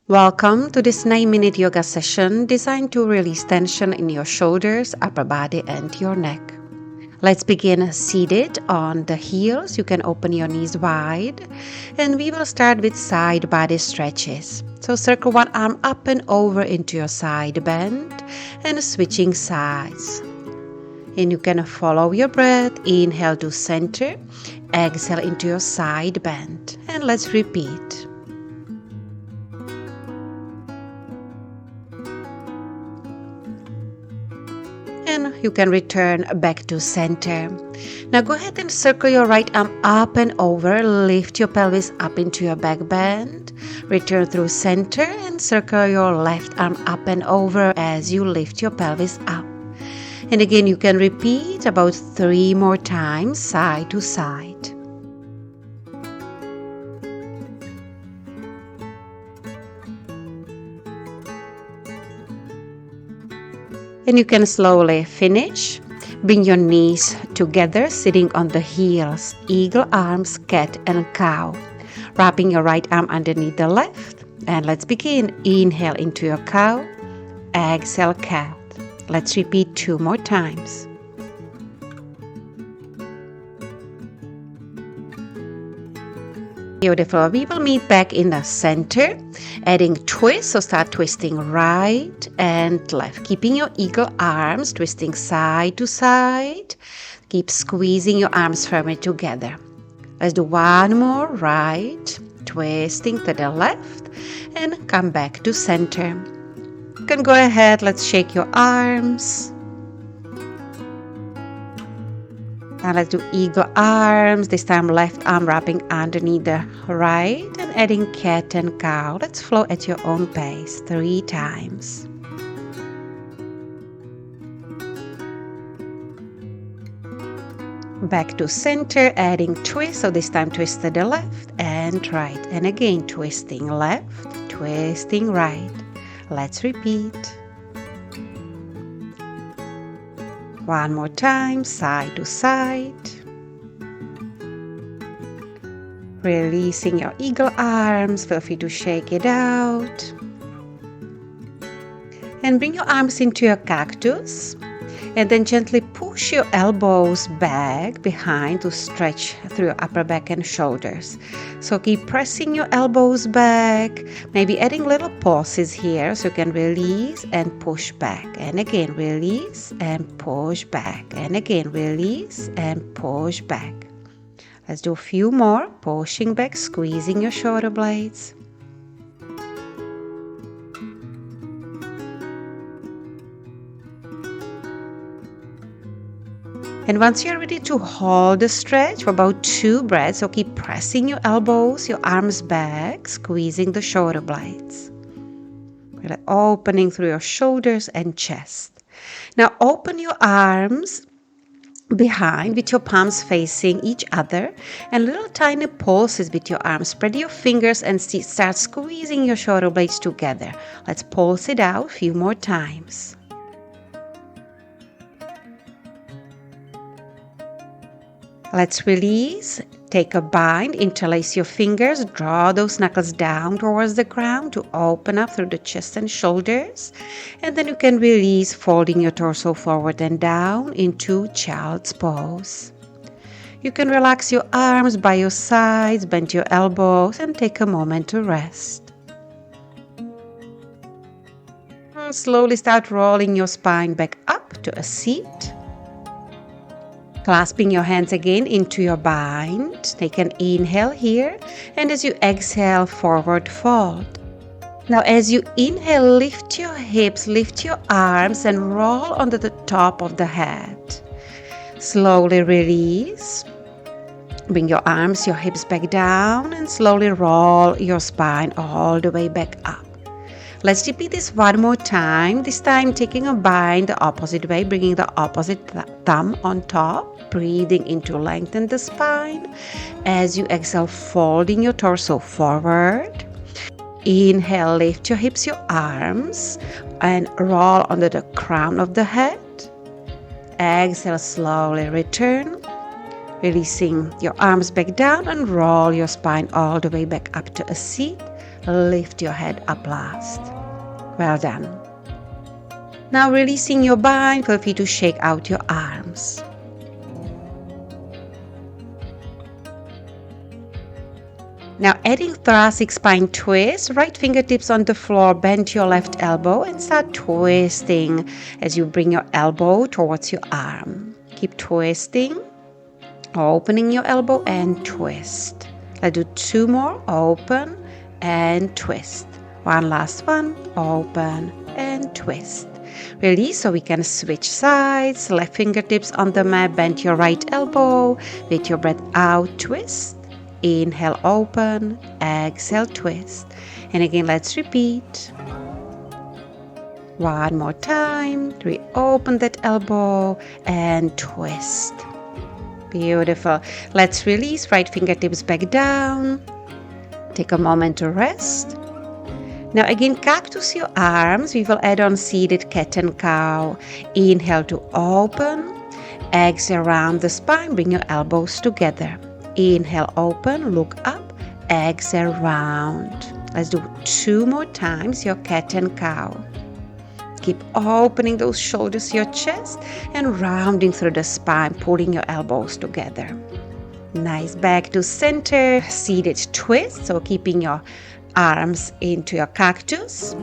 Welcome to this 9-minute yoga session designed to release tension in your shoulders, upper body, and your neck. Let's begin seated on the heels. You can open your knees wide, and we will start with side body stretches. So circle one arm up and over into your side bend and switching sides. And you can follow your breath. Inhale to center, exhale into your side bend, and let's repeat. And you can return back to center. Now go ahead and circle your right arm up and over. Lift your pelvis up into your back bend. Return through center and circle your left arm up and over as you lift your pelvis up. And again, you can repeat about 3 more times, side to side. And you can slowly finish. Bring your knees together, sitting on the heels. Eagle arms, cat and cow. Wrapping your right arm underneath the left. And let's begin. Inhale into your cow. Exhale, cat. Let's repeat 2 more times. Beautiful. We will meet back in the center, adding twist. So start twisting right and left, keeping your eagle arms, twisting side to side. Keep squeezing your arms firmly together. Let's do one more, right, twisting to the left, and come back to center. You can go ahead, let's shake your arms. Now let's do eagle arms, this time left arm wrapping underneath the right and adding cat and cow. Let's flow at your own pace 3 times. Back to center, adding twist, so this time twist to the left and right. And again, twisting left, twisting right. Let's repeat. One more time, side to side. Releasing your eagle arms, feel free to shake it out. And bring your arms into your cactus. And then gently push your elbows back behind to stretch through your upper back and shoulders. So keep pressing your elbows back, maybe adding little pauses here so you can release and push back. And again, release and push back. And again, release and push back. Let's do a few more, pushing back, squeezing your shoulder blades. And once you're ready to hold the stretch for about 2 breaths, so keep pressing your elbows, your arms back, squeezing the shoulder blades. Really opening through your shoulders and chest. Now open your arms behind with your palms facing each other and little tiny pulses with your arms. Spread your fingers and start squeezing your shoulder blades together. Let's pulse it out a few more times. Let's release. Take a bind, interlace your fingers, draw those knuckles down towards the ground to open up through the chest and shoulders. And then you can release, folding your torso forward and down into child's pose. You can relax your arms by your sides, bend your elbows, and take a moment to rest. And slowly start rolling your spine back up to a seat. Clasping your hands again into your bind. Take an inhale here, and as you exhale, forward fold. Now as you inhale, lift your hips, lift your arms, and roll onto the top of the head. Slowly release. Bring your arms, your hips back down, and slowly roll your spine all the way back up. Let's repeat this one more time. This time taking a bind the opposite way, bringing the opposite thumb on top. Breathing in to lengthen the spine. As you exhale, folding your torso forward. Inhale, lift your hips, your arms, and roll under the crown of the head. Exhale, slowly return. Releasing your arms back down and roll your spine all the way back up to a seat. lift your head up last. Well done. Now releasing your bind, feel free to shake out your arms. Now adding thoracic spine twist, right fingertips on the floor, bend your left elbow and start twisting as you bring your elbow towards your arm. Keep twisting, opening your elbow and twist. Let's do 2 more, open and twist. One last one, open and twist. Release so we can switch sides, left fingertips on the mat, bend your right elbow, with your breath out, twist. Inhale, open, exhale, twist. And again, let's repeat. One more time. Reopen that elbow and twist. Beautiful. Let's release, right fingertips back down. Take a moment to rest. Now again, cactus your arms. We will add on seated cat and cow. Inhale to open. Exhale around the spine. Bring your elbows together. Inhale, open, look up, exhale, round. Let's do 2 more times, your cat and cow. Keep opening those shoulders, your chest, and rounding through the spine, pulling your elbows together. Nice, back to center, seated twist, so keeping your arms into your cactus.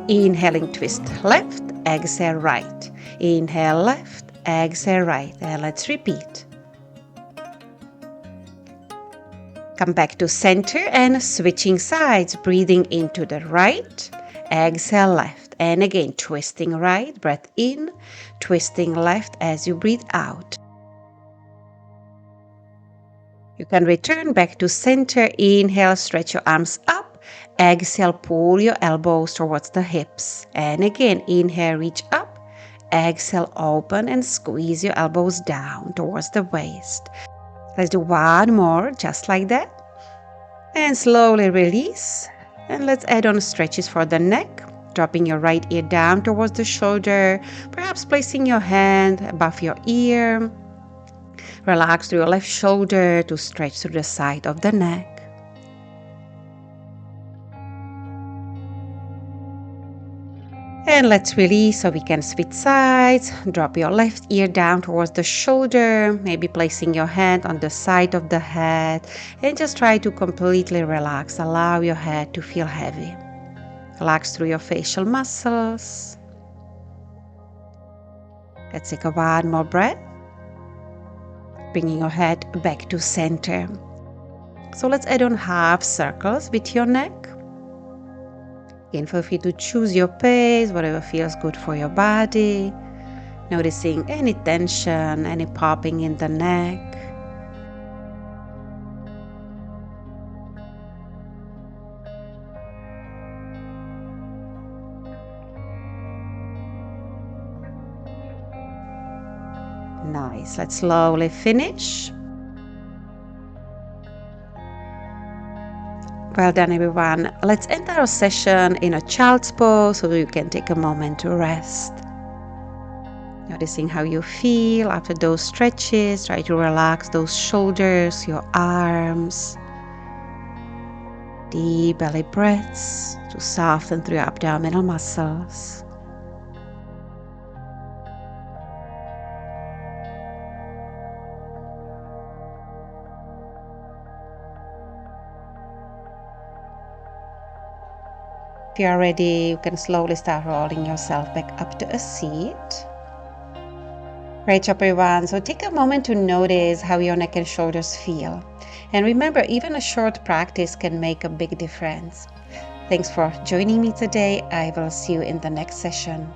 Inhaling, twist left, exhale, right. Inhale, left, exhale, right. And let's repeat. Come back to center and switching sides, breathing into the right, exhale left. And again, twisting right, breath in, twisting left as you breathe out. You can return back to center, inhale, stretch your arms up, exhale, pull your elbows towards the hips. And again, inhale, reach up, exhale, open and squeeze your elbows down towards the waist. Let's do 1 more, just like that. And slowly release. And let's add on stretches for the neck. Dropping your right ear down towards the shoulder. Perhaps placing your hand above your ear. Relax through your left shoulder to stretch through the side of the neck. And let's release so we can switch sides. Drop your left ear down towards the shoulder, maybe placing your hand on the side of the head. And just try to completely relax. Allow your head to feel heavy. Relax through your facial muscles. Let's take 1 more breath. Bringing your head back to center. So let's add on half circles with your neck. Again, feel free to choose your pace, whatever feels good for your body. Noticing any tension, any popping in the neck. Nice. Let's slowly finish. Well done, everyone. Let's end our session in a child's pose so you can take a moment to rest. Noticing how you feel after those stretches. Try to relax those shoulders, your arms. Deep belly breaths to soften through your abdominal muscles. If you are ready, you can slowly start rolling yourself back up to a seat. Great job, everyone. So take a moment to notice how your neck and shoulders feel. And remember, even a short practice can make a big difference. Thanks for joining me today. I will see you in the next session.